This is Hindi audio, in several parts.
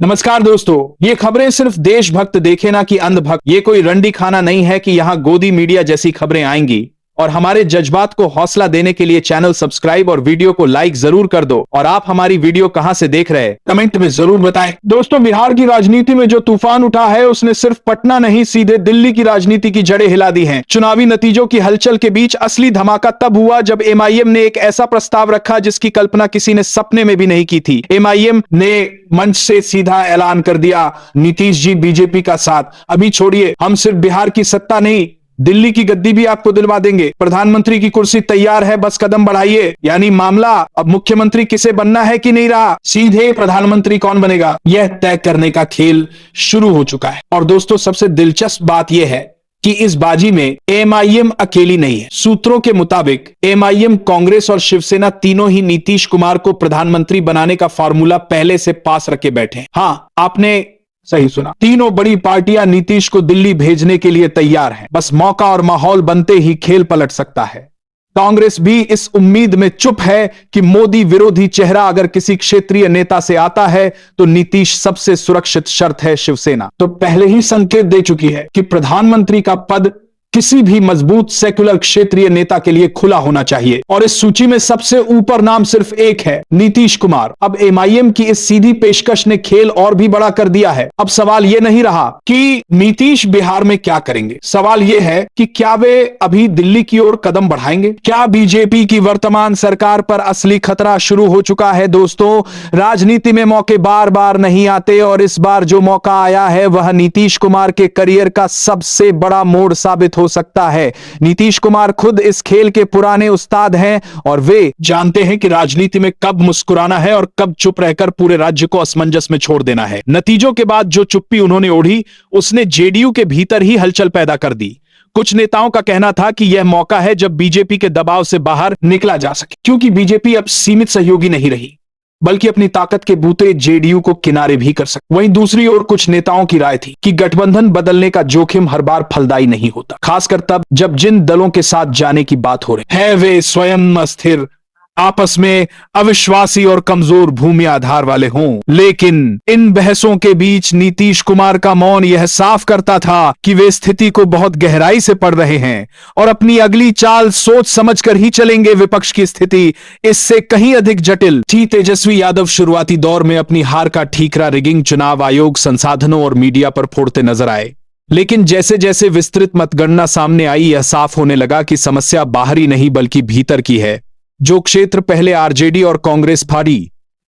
नमस्कार दोस्तों, ये खबरें सिर्फ देशभक्त देखे ना कि अंधभक्त। ये कोई रंडी खाना नहीं है कि यहां गोदी मीडिया जैसी खबरें आएंगी। और हमारे जज्बात को हौसला देने के लिए चैनल सब्सक्राइब और वीडियो को लाइक जरूर कर दो। और आप हमारी वीडियो कहां से देख रहे हैं कमेंट में जरूर बताएं। दोस्तों, बिहार की राजनीति में जो तूफान उठा है उसने सिर्फ पटना नहीं, सीधे दिल्ली की राजनीति की जड़ें हिला दी हैं। चुनावी नतीजों की हलचल के बीच असली धमाका तब हुआ जब एमआईएम ने एक ऐसा प्रस्ताव रखा जिसकी कल्पना किसी ने सपने में भी नहीं की थी। एमआईएम ने मंच से सीधा ऐलान कर दिया, नीतीश जी बीजेपी का साथ। अभी छोड़िए, हम सिर्फ बिहार की सत्ता नहीं, दिल्ली की गद्दी भी आपको दिलवा देंगे। प्रधानमंत्री की कुर्सी तैयार है, बस कदम बढ़ाइए। यानी मामला अब मुख्यमंत्री किसे बनना है कि नहीं रहा, सीधे प्रधानमंत्री कौन बनेगा यह तय करने का खेल शुरू हो चुका है। और दोस्तों, सबसे दिलचस्प बात यह है कि इस बाजी में एमआईएम अकेली नहीं है। सूत्रों के मुताबिक एमआईएम, कांग्रेस और शिवसेना तीनों ही नीतीश कुमार को प्रधानमंत्री बनाने का फार्मूला पहले से पास रखे बैठे हैं। हां, आपने सही सुना, तीनों बड़ी पार्टियां नीतीश को दिल्ली भेजने के लिए तैयार हैं। बस मौका और माहौल बनते ही खेल पलट सकता है। कांग्रेस भी इस उम्मीद में चुप है कि मोदी विरोधी चेहरा अगर किसी क्षेत्रीय नेता से आता है तो नीतीश सबसे सुरक्षित शर्त है शिवसेना तो पहले ही संकेत दे चुकी है कि प्रधानमंत्री का पद किसी भी मजबूत सेक्युलर क्षेत्रीय नेता के लिए खुला होना चाहिए। और इस सूची में सबसे ऊपर नाम सिर्फ एक है, नीतीश कुमार। अब एमआईएम की इस सीधी पेशकश ने खेल और भी बड़ा कर दिया है। अब सवाल यह नहीं रहा कि नीतीश बिहार में क्या करेंगे, सवाल यह है कि क्या वे अभी दिल्ली की ओर कदम बढ़ाएंगे। क्या बीजेपी की वर्तमान सरकार पर असली खतरा शुरू हो चुका है। दोस्तों, राजनीति में मौके बार बार नहीं आते और इस बार जो मौका आया है वह नीतीश कुमार के करियर का सबसे बड़ा मोड़ साबित हो सकता है। नीतीश कुमार खुद इस खेल के पुराने उस्ताद हैं और वे जानते हैं कि राजनीति में कब मुस्कुराना है और कब चुप रहकर पूरे राज्य को असमंजस में छोड़ देना है। नतीजों के बाद जो चुप्पी उन्होंने ओढ़ी उसने जेडीयू के भीतर ही हलचल पैदा कर दी। कुछ नेताओं का कहना था कि यह मौका है जब बीजेपी के दबाव से बाहर निकला जा सके, क्योंकि बीजेपी अब सीमित सहयोगी नहीं रही बल्कि अपनी ताकत के बूते जेडीयू को किनारे भी कर सकते। वहीं दूसरी ओर कुछ नेताओं की राय थी कि गठबंधन बदलने का जोखिम हर बार फलदायी नहीं होता, खासकर तब जब जिन दलों के साथ जाने की बात हो रही है वे स्वयं अस्थिर, आपस में अविश्वासी और कमजोर भूमि आधार वाले हों। लेकिन इन बहसों के बीच नीतीश कुमार का मौन यह साफ करता था कि वे स्थिति को बहुत गहराई से पढ़ रहे हैं और अपनी अगली चाल सोच समझकर ही चलेंगे। विपक्ष की स्थिति इससे कहीं अधिक जटिल थी। तेजस्वी यादव शुरुआती दौर में अपनी हार का ठीकरा रिगिंग, चुनाव आयोग, संसाधनों और मीडिया पर फोड़ते नजर आए। लेकिन जैसे जैसे विस्तृत मतगणना सामने आई, यह साफ होने लगा कि समस्या बाहरी नहीं बल्कि भीतर की है। जो क्षेत्र पहले आरजेडी और कांग्रेस पार्टी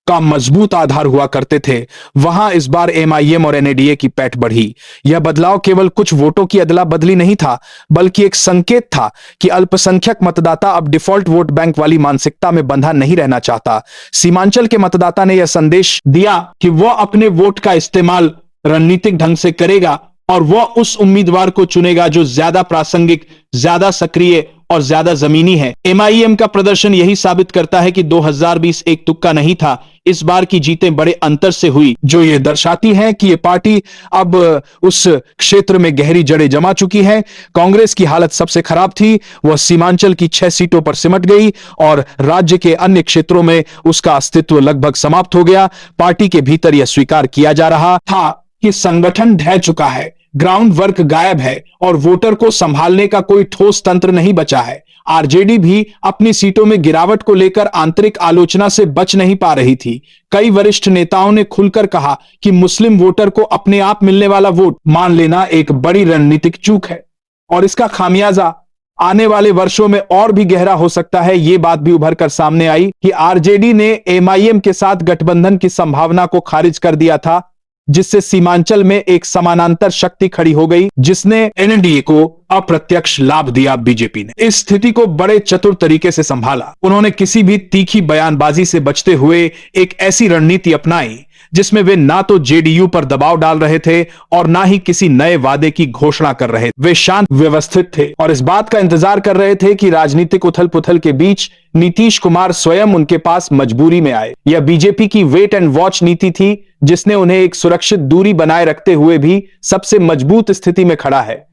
का मजबूत आधार हुआ करते थे, वहां इस बार एमआईएम और एनडीए की पैठ बढ़ी। यह बदलाव केवल कुछ वोटों की अदला बदली नहीं था, बल्कि एक संकेत था कि अल्पसंख्यक मतदाता अब डिफॉल्ट वोट बैंक वाली मानसिकता में बंधा नहीं रहना चाहता। सीमांचल के मतदाता ने यह संदेश दिया कि वह अपने वोट का इस्तेमाल रणनीतिक ढंग से करेगा और वह उस उम्मीदवार को चुनेगा जो ज्यादा प्रासंगिक, ज्यादा सक्रिय और ज्यादा जमीनी है। एमआईएम का प्रदर्शन यही साबित करता है कि 2020 एक तुक्का नहीं था। इस बार की जीतें बड़े अंतर से हुई, जो यह दर्शाती है कि यह पार्टी अब उस क्षेत्र में गहरी जड़ें जमा चुकी है। कांग्रेस की हालत सबसे खराब थी, वह सीमांचल की 6 सीटों पर सिमट गई और राज्य के अन्य क्षेत्रों में उसका अस्तित्व लगभग समाप्त हो गया। पार्टी के भीतर यह स्वीकार किया जा रहा था कि संगठन ढह चुका है, ग्राउंड वर्क गायब है और वोटर को संभालने का कोई ठोस तंत्र नहीं बचा है। आरजेडी भी अपनी सीटों में गिरावट को लेकर आंतरिक आलोचना से बच नहीं पा रही थी। कई वरिष्ठ नेताओं ने खुलकर कहा कि मुस्लिम वोटर को अपने आप मिलने वाला वोट मान लेना एक बड़ी रणनीतिक चूक है और इसका खामियाजा आने वाले वर्षों में और भी गहरा हो सकता है। ये बात भी उभर कर सामने आई कि आरजेडी ने एमआईएम के साथ गठबंधन की संभावना को खारिज कर दिया था, जिससे सीमांचल में एक समानांतर शक्ति खड़ी हो गई जिसने एनडीए को अप्रत्यक्ष लाभ दिया। बीजेपी ने इस स्थिति को बड़े चतुर तरीके से संभाला। उन्होंने किसी भी तीखी बयानबाजी से बचते हुए एक ऐसी रणनीति अपनाई जिसमें वे ना तो जेडीयू पर दबाव डाल रहे थे और ना ही किसी नए वादे की घोषणा कर रहे थे। वे शांत, व्यवस्थित थे और इस बात का इंतजार कर रहे थे कि राजनीतिक उथल पुथल के बीच नीतीश कुमार स्वयं उनके पास मजबूरी में आए। यह बीजेपी की वेट एंड वॉच नीति थी जिसने उन्हें एक सुरक्षित दूरी बनाए रखते हुए भी सबसे मजबूत स्थिति में खड़ा है।